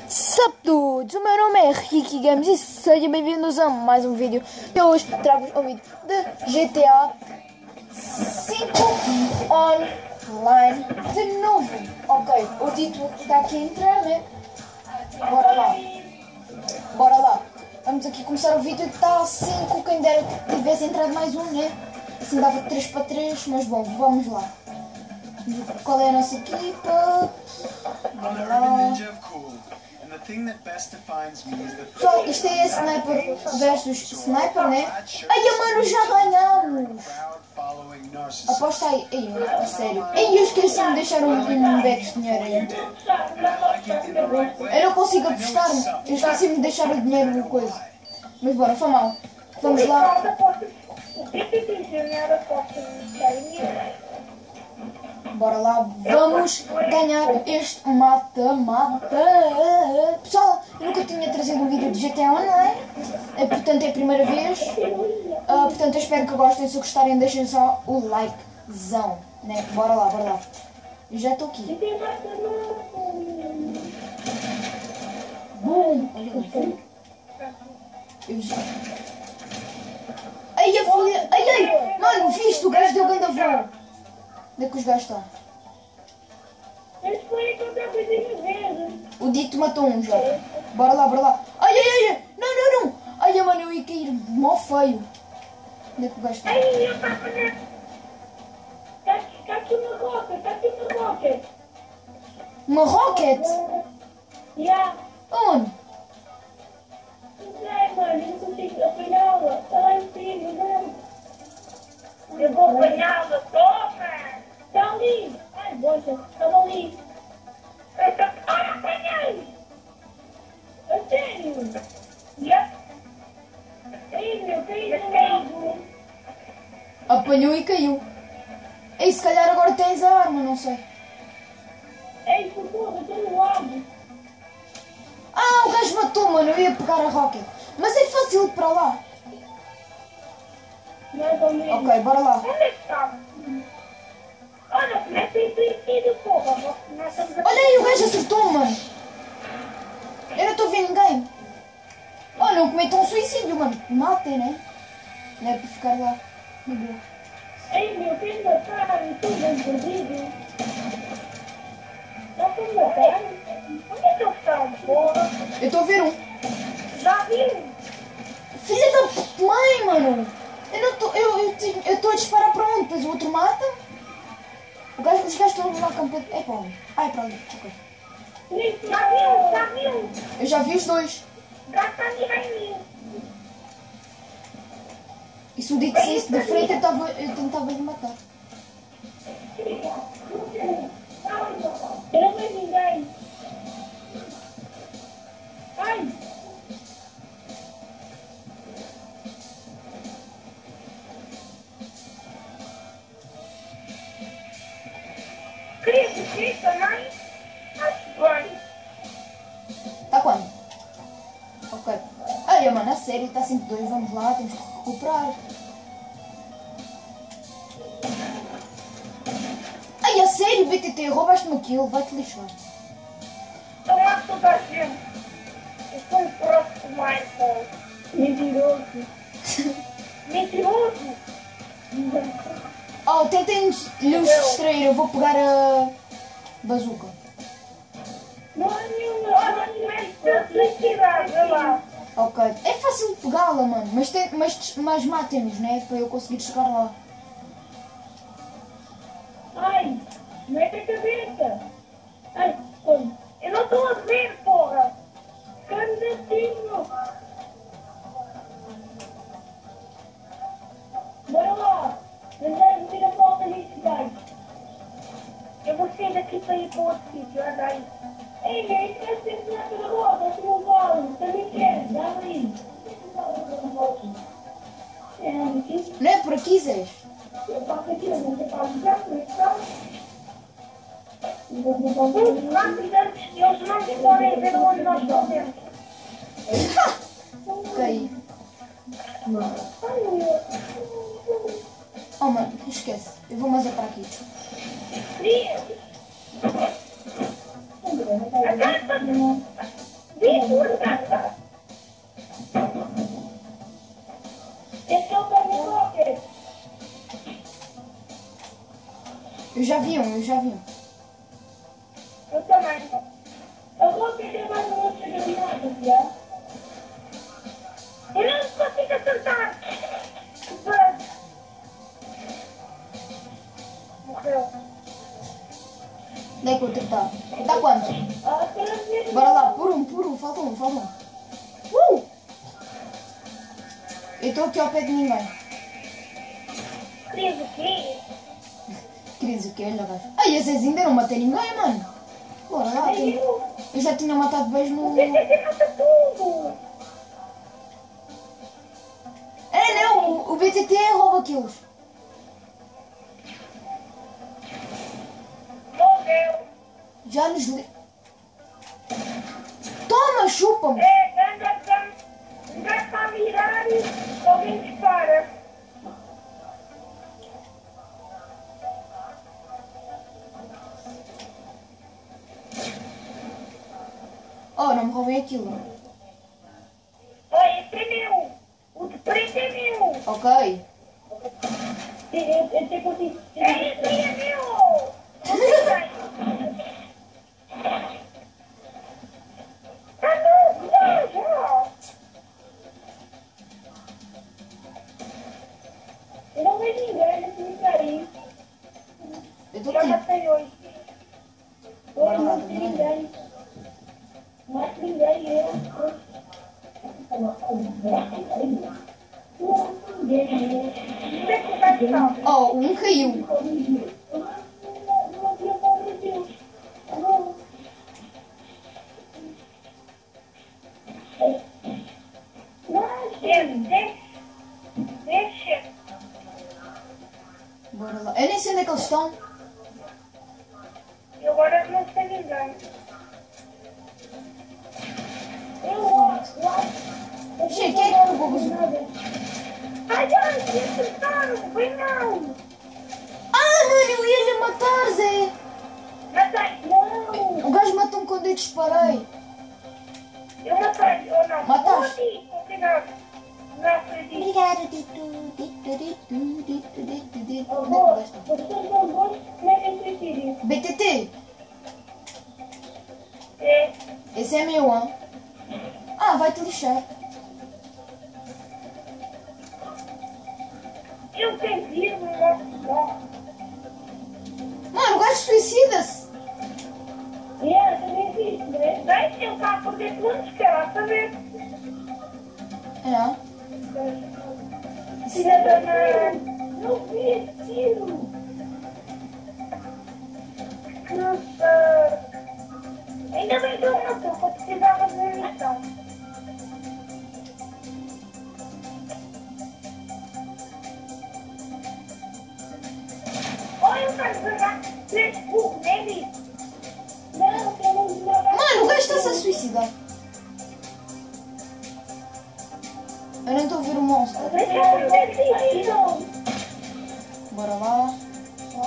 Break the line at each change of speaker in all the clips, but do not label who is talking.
Sup dudes, o meu nome é Ricky Games e sejam bem-vindos a mais um vídeo. E hoje trago-vos um vídeo de GTA 5 Online de novo. Ok, o título está aqui a entrar, né? Bora lá. Bora lá. Vamos aqui começar o vídeo. Está a 5, quem dera que tivesse entrado mais um, né? Assim dava 3 para 3, mas bom, vamos lá. Qual é a nossa equipa? Bora lá. Pessoal, isto é Sniper versus Sniper, né? Ai, mano, já ganhamos! Aposta aí. Ai, a sério. Ai, eu esqueci-me de deixar um back de dinheiro aí. Eu não consigo apostar. Eu esqueci-me de deixar o dinheiro no coisa. Mas bora, foi mal. Vamos lá. Bora lá, vamos ganhar este mata-mata. Pessoal, eu nunca tinha trazido um vídeo de GTA Online, portanto é a primeira vez. Portanto eu espero que gostem. Se gostarem, deixem só o likezão, né? Bora lá, bora lá. Eu já estou aqui. Bum! Eu já... Ai, a folha! Ai! Mano, viste? O gajo deu grande voo. Onde é que os gajos estão? O Dito matou um já. Bora lá, bora lá. Ai! Não! Ai, mano, eu ia cair mó feio. Onde é que o gajo está?
Ai, eu tava na... Tá aqui uma rocket.
Uma rocket?
Já.
Onde?
Não sei, mano, eu não consigo apanhá-la. Está lá em cima, não. Eu vou apanhá-la, toma! Está ali! Ai, bocha, estava ali! Ai, apanhei! A sério! Já! Ai, meu, caiu!
Apanhou e caiu. Ei, se calhar agora tens a arma, não sei.
Ei, socorro, eu estou no lado!
Ah, o gajo matou, mano, eu ia pegar a rocket. Mas é fácil ir para lá.
Mais ou menos.
Ok, bora lá.
Onde é que está? Olha, começa a ir suicídio, porra!
Olha aí, o gajo acertou, mano. Eu não estou a ver ninguém. Oh, não cometam um suicídio, mano. Matem, né? Não é para ficar lá. Meu Deus.
Ei, meu, quem matar? Eu estou dentro do vídeo. Dá para matar? Onde é que eles estão, porra?
Eu estou a ver um.
Já viu?
Filha da mãe, mano. Eu não estou... Eu estou a disparar para onde? Depois o outro mata. Os gajos estão lá campo. É para onde? Ah, é para ali. Ok.
Já viu?
Eu já vi os dois.
Gasta a mira em mim.
E se o Dito saísse de frente, eu tentava lhe matar.
Eu não vejo ninguém. Ai! Queria assistir também? Acho bem.
Tá quando? Ok. Olha, mano, a sério, está 5-2. Vamos lá, temos que recuperar. Ai, a sério, BTT, roubaste-me aquilo. Vai-te lixar.
Eu mato toda a gente. Eu sou um próximo Michael. Mentiroso. Mentiroso.
Oh, tentem lhe distrair. Eu vou pegar a bazuca.
Não é nenhuma. Olha, não é felicidade. Olha lá.
Ok. É fácil pegá-la, mano. Mas matem-nos, né? Para eu conseguir chegar lá.
Ai, mete a cabeça. Ai, eu não estou a ver, porra. Candidatinho. Bora lá. Andar vir a volta neste gajo. Eu vou sair daqui para ir para outro sítio. Anda aí. Ei, gente, quer ser que não pela volta? Se não vale, também quero. Dá aí.
Não é por aqui, Zés?
Eu passo aqui, eu vou ter para ajudar, como é que está? Eles não podem ver onde nós estamos.
Ok. Oh, mano, esquece. Eu vou mais é para aqui.
Vitor, cara. Esse é o caminho rocket.
Eu já vi um.
Eu também. Eu vou perder mais um monte de granadas, já. Eu não consigo acertar. Morreu.
Onde é que o outro tá? Tá quanto?
Ah, pelo menos.
Bora lá, por um, falta um. Eu estou aqui ao pé de ninguém.
Cris, o quê?
Cris, o que? Olha, vai. Ai, esses ainda não matei ninguém, mano. Bora lá, eu já tinha matado dois no...
O PTT mata tudo.
É, não, o BTT rouba kills.
Morreu.
Já nos... Toma, chupa-me.
Anda para mirar e alguém dispara.
Oh, não me roubei aquilo.
Olha, esse é meu. O de preto é meu.
Ok.
Eu sei contigo. Esse é meu. Ah, não, já. Eu não vejo ninguém nesse micaria.
Eu estou
Já
aqui.
matei hoje. Hoje não tem ninguém. Não é ninguém, eu.
Oh, um caiu.
Deixa.
Bora lá. Eu nem sei onde é que eles estão.
Eu agora não sei ninguém. Eu
Che, quem é que pegou o bazuca?
ai, me acertaram. Foi não.
Ah, mano, eu ia lhe matar, Zé.
Matei. Não.
O gajo matou-me quando eu disparei.
Eu matei. Ou não.
Mataste?
Obrigado. Não acredito.
Obrigado, Dito. Onde é que
Avô,
o gajo está?
vocês são bons. Como é que é suicídio?
BTT,
É.
esse é meu, hein? Ah, vai-te lixar.
Eu tenho vivo no nosso.
Mano, o gajo suicida-se.
Também fiz, né? Deixa eu estar por dentro antes, quer lá saber.
Não.
Filha da mãe. Não vi esse tiro. Nossa. Ainda bem que eu matou, porque eu precisava de munição. Olha, eu quero jogar 3 burros nele. Não, eu não vou jogar.
Mano, o gajo está-se a suicidar. Eu nem estou a ver o monstro.
Deixa eu ver se tiro.
Bora lá.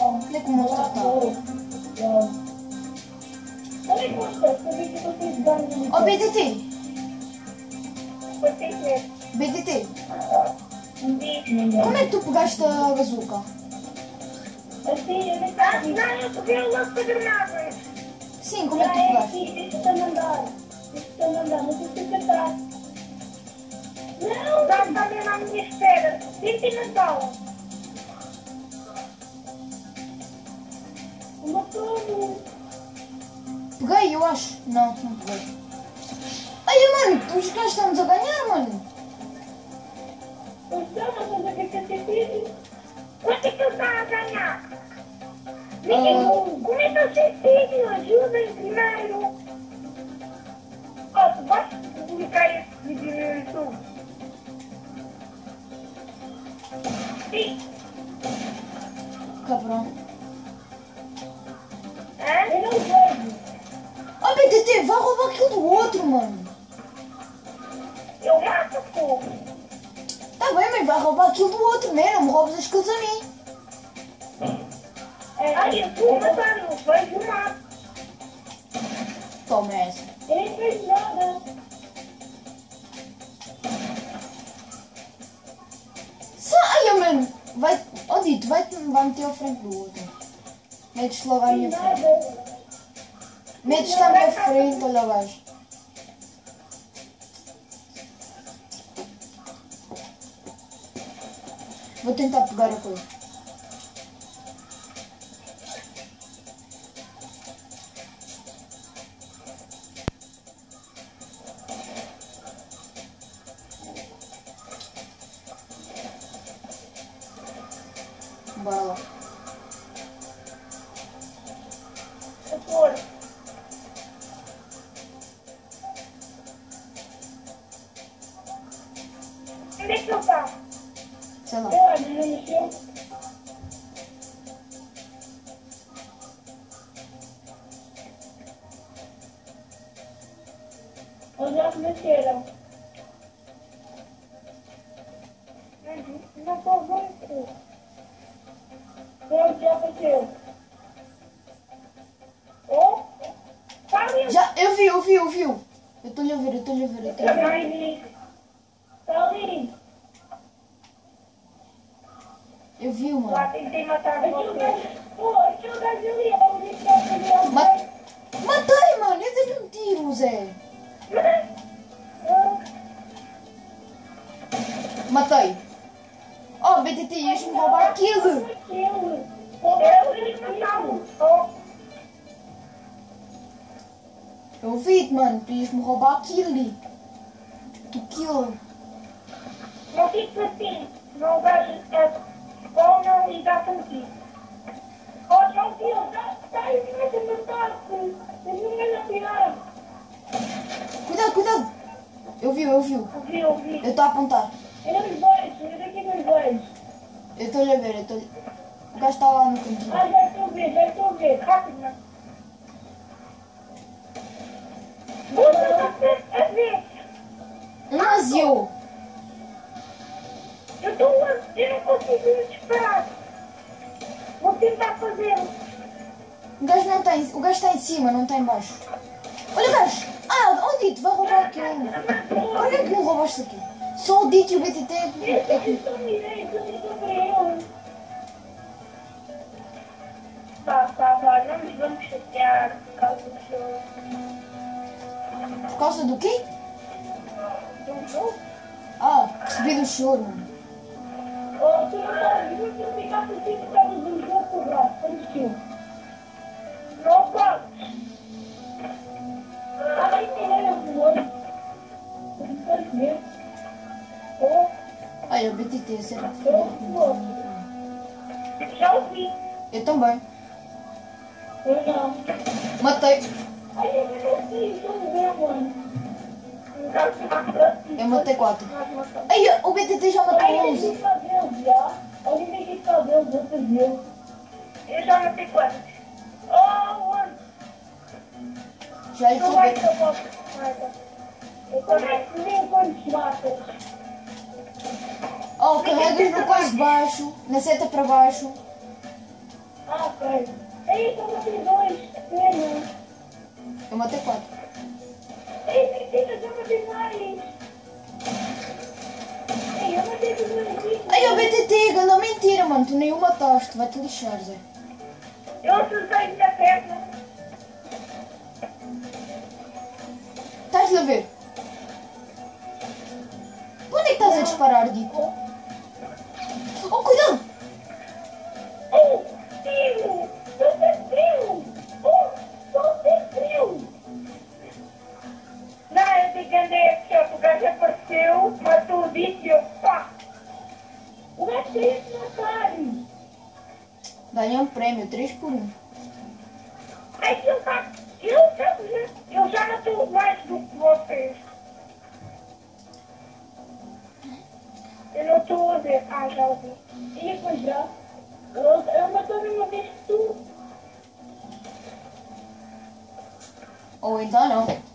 Onde é que o monstro está?
Olha que gostoso, eu vi que eu fiz dano.
Oh, BTT.
Foi sem querer.
BTT.
Vi.
Como é que tu pegaste a bazuca?
Assim, eu nem sabia. Não, eu peguei o lança-granadas.
Sim, como é que tu pegaste?
Deixa eu mandar. Não sei se atrás. Não, está mesmo à minha espera. Tente matá-lo. Matou-me.
Peguei, eu acho. Não peguei. Ai, mano, os gajos estamos a ganhar, mano.
Então, mas o que é que eu fiz? Quanto é que ele está a ganhar? Como é que eu sei filho? Ajudem primeiro. Oh, tu vais publicar esse vídeo no YouTube? Sim.
Cabrão.
Hã? Eu não vejo.
Oh, BTT, vai roubar aquilo do outro, mano.
Eu mato fogo.
Tá bem, mas vai roubar aquilo do outro, né? Não me roubes as coisas a mim.
Ai, eu vou matar, não vejo nada.
Toma essa.
Eu nem vejo nada.
meter à frente do outro. Metes logo à minha frente.
Nada.
Metes-te à minha frente, olha o gajo. Vou tentar pegar a coisa. Bora lá.
Por. Onde é que ele está?
Sei lá.
Olha, não mexeu. Eles já mexeram. Não estou vendo. Pronto, já apareceu. Oh, está ali.
Já, eu vi. Eu estou-lhe a ver.
Também vi. Está ali.
Eu vi, mano.
Lá tentei matar você. Pô, aquele gajo ali, ele disse que ia fazer algo.
Matei, mano. Eu dei-lhe um tiro, Zé. Matei. Oh, BTT, ias-me roubar aquilo. Eu vi-te, mano. Tu ias-me roubar aquilo. Tu kill.
Não fiques assim, não vais ou não ligar contigo. Oh, João Tio, já está aí, começa a matar-te. Ninguém a tirar.
Cuidado. Eu vi.
Ouvi.
Eu estou a apontar.
Eu não os vejo, eu daqui não os vejo.
Eu estou-lhe a ver. O gajo está lá no cantinho.
Ah, já estou a ver. Rápido, mano. Você a ver.
Mas eu
Eu não consigo disparar. Vou tentar fazê-lo.
O gajo não tem. O gajo está em cima, não está em baixo. Olha o gajo! Ah, onde tu vai roubar aquilo? Olha que não roubaste aquilo. Só o Dito e o BTT é que.
Eu estou direito, eu estou para ele. Vá, não nos vamos chatear por causa do jogo.
Por causa do quê?
Do jogo?
Ah, recebi do choro, mano.
Oh, tu não ficaste assim por causa do jogo com o braço, pareceu. Não podes. Aí tem o olho. Não pode ver. Oh,
Olha, o BTT, será que
já ouvi.
eu também.
Eu não.
Matei.
Ai, eu não sei, estou vendo, mano.
Eu matei 4. Ai, o BTT já matou
Alguém
11.
tem que fazer já. Alguém tem que fazer os outros viu. Eu já matei 4. Oh, mano.
Já lhe
Não vai
fui.
ser bom. Eu começo nem quantos matas.
Oh, carregas no coisa de baixo, na seta para baixo.
Ah, ok. Ei, só matei 2. Pena.
Eu matei 4.
Ei, mentira, já matei mais. Ei, eu matei 2.
Ai, o BTT, ganda mentira, mano. Tu nem o mataste. Vai-te lixar, Zé.
Eu acertei minha perna.
Estás-lhe a ver? Para onde é que estás a disparar, Dito? Oh, cuidado!
Oh, tio! Eu tenho frio! Oh, eu tenho frio! Não, eu te enganei aqui, ó. O gajo apareceu, matou o dito e eu, pá! O gajo queria te matar!
Ganhei um prémio, 3 por 1.
Ai, que ele tá... Eu já matou mais do que vocês. Eu não estou a ver. Ah, já ouvi. E depois já. Eu matou uma vez que tu.
Ou então não.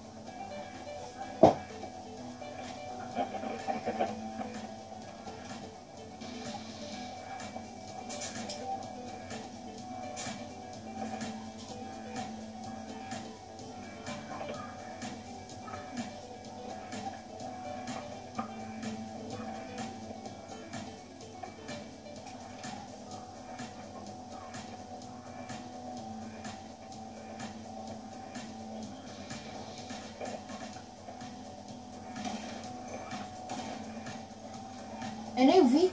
Eu nem o vi.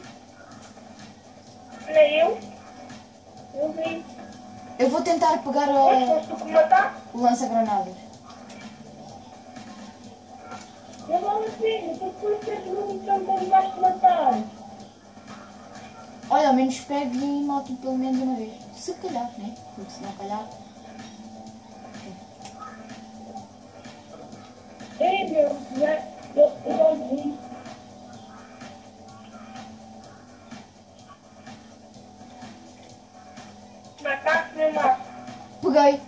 Nem eu. Eu vi.
Eu vou tentar pegar
Mas foste tu que matar?
o lança-granadas.
Eu não sei, tu depois tens muito tempo onde vais te matar.
Olha, ao menos pego e mato pelo menos uma vez. Se calhar, né? Porque se não calhar...
Ei, meu, eu já vi. Mataste meu mato.
Peguei.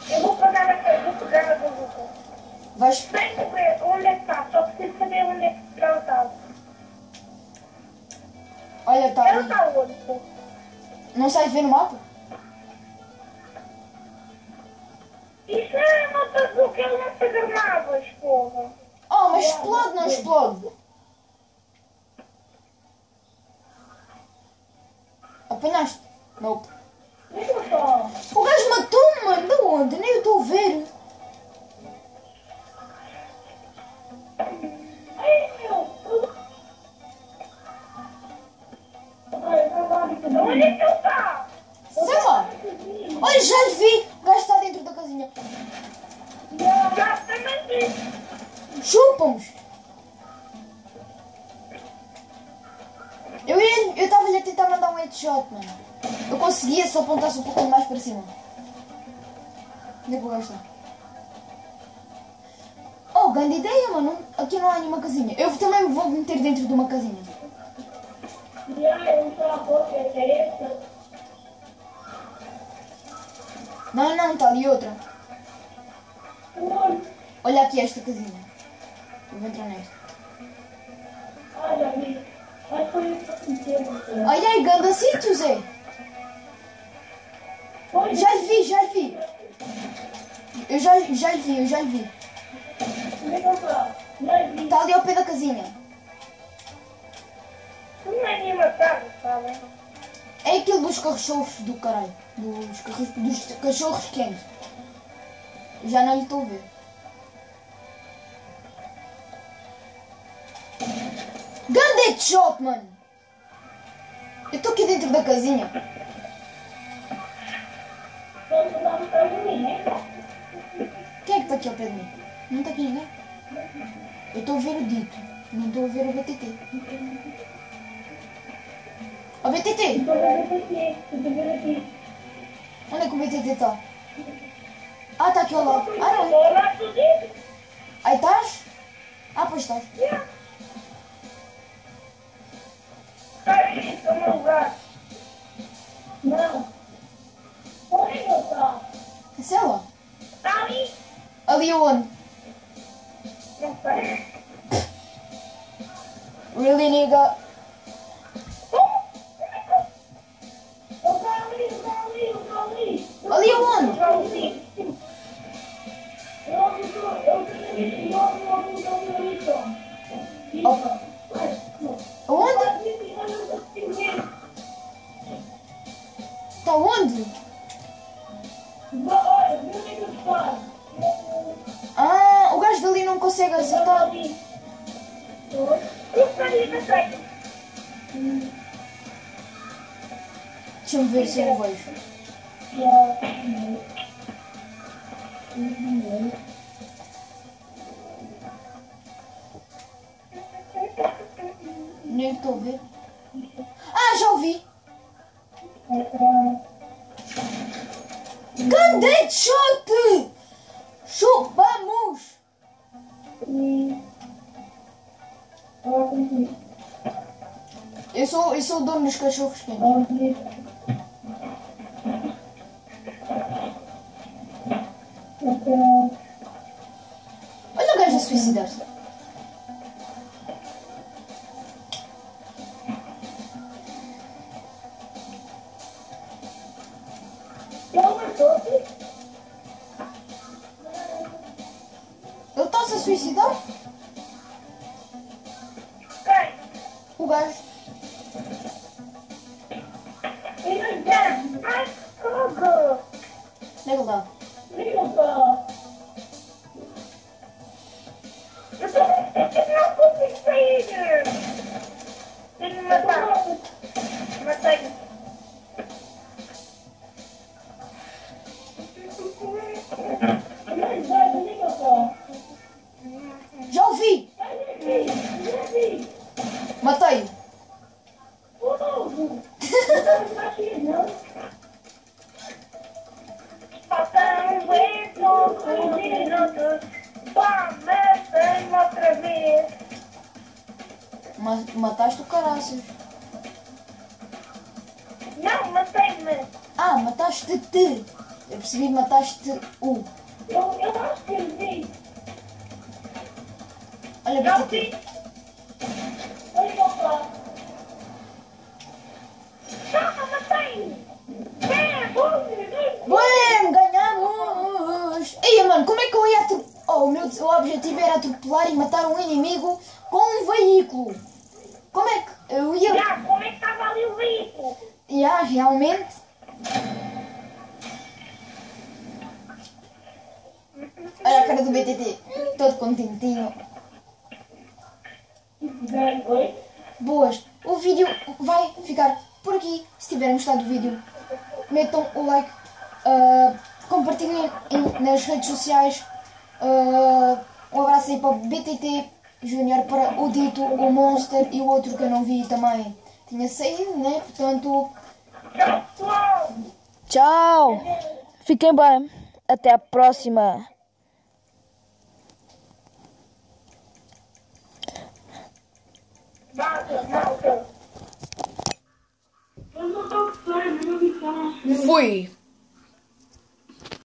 Eu vou pegar na bazuca.
Vais...
Bem saber onde é que está, só preciso saber onde é que ela está.
Olha, está
Ela
ali.
está onde?
Não sabes ver no mapa?
Isso é uma bazuca, ele não se granadas, porra.
Oh, mas explode, não explode. Apanhaste? Nope.
Veja só.
O gajo matou-me, mano. De onde? Nem eu estou a ver.
Ai, meu. Onde é que ele está?
Sei lá. Olha, já lhe vi. O gajo está dentro da casinha.
Já também vi.
Chupa-nos. Eu estava-lhe a tentar mandar um headshot, mano. Eu conseguia se eu apontasse um pouquinho mais para cima. Onde é que o gajo está? Oh, grande ideia, mano. Aqui não há nenhuma casinha. Eu também vou meter dentro de uma casinha.
Eu só a boca, é essa?
Não, não, está ali outra.
Onde?
Olha aqui esta casinha. Eu vou entrar nesta.
Ah, já vi. Mas foi isso que eu fiz.
Ai, ai, ganda sítio, Zé. Já lhe vi, já lhe vi. Eu já lhe vi.
Veja só. Já vi.
Está ali ao pé da casinha.
Tu não é nem matar, sabe?
É aquele dos cachorros do caralho. Dos cachorros quentes. Já não lhe estou a ver. Ganda headshot, mano. Eu estou aqui dentro da casinha.
Vamos dar um pra mim, né?
Quem é que está aqui ao pé de mim? Não está aqui ninguém. Eu estou a ver o Dito. Não estou a ver o BTT. Ó BTT!
Estou vendo aqui.
Onde é que o BTT está? Ah, está aqui ao lado. Ah, não.
Olá, tu disse?
Aí estás? Ah, pois estás.
Aí, estou no lugar. Não. Onde eu estou?
Sei lá.
Está ali?
Ali aonde?
Não sei.
Really, nigga?
Eu estou ali.
Ali aonde? Aonde? Está onde? Ah, o gajo dali não consegue acertar. Deixa-me ver se eu o vejo. Nem estou a ver. Ah, já ouvi. Grande headshot! Chupamos! Eu sou o dono dos cachorros quentes. Olha o gajo a suicidar-se. Ele está-se a suicidar? O gajo. Onde é que ele está?
Eu não consigo Pá, matei-me outra vez.
Mataste o caraças.
Não, matei-me.
Ah, mataste-te. Eu percebi, mataste o.
Eu acho que eu vi.
Olha,
Não
BTT.
vi. Vou voltar. Não, matei-me. É,
Bem, ganhamos! Ei, mano, como é que eu ia atropelar? Oh, o objetivo era atropelar e matar um inimigo com um veículo. Como é que eu ia...
Já, como é que estava ali o veículo?
Realmente... Olha a cara do BTT, todo contentinho. Boas, o vídeo vai ficar por aqui. Se tiverem gostado do vídeo, metam o like, compartilhem nas redes sociais. Um abraço aí para o BTT Júnior, para o Dito, o Monster e o outro que eu não vi também. Tinha saído, né? Portanto,
Tchau. Fiquem bem. Até a próxima.
Malta. Eu não estou a gostar, não me fala.
fui!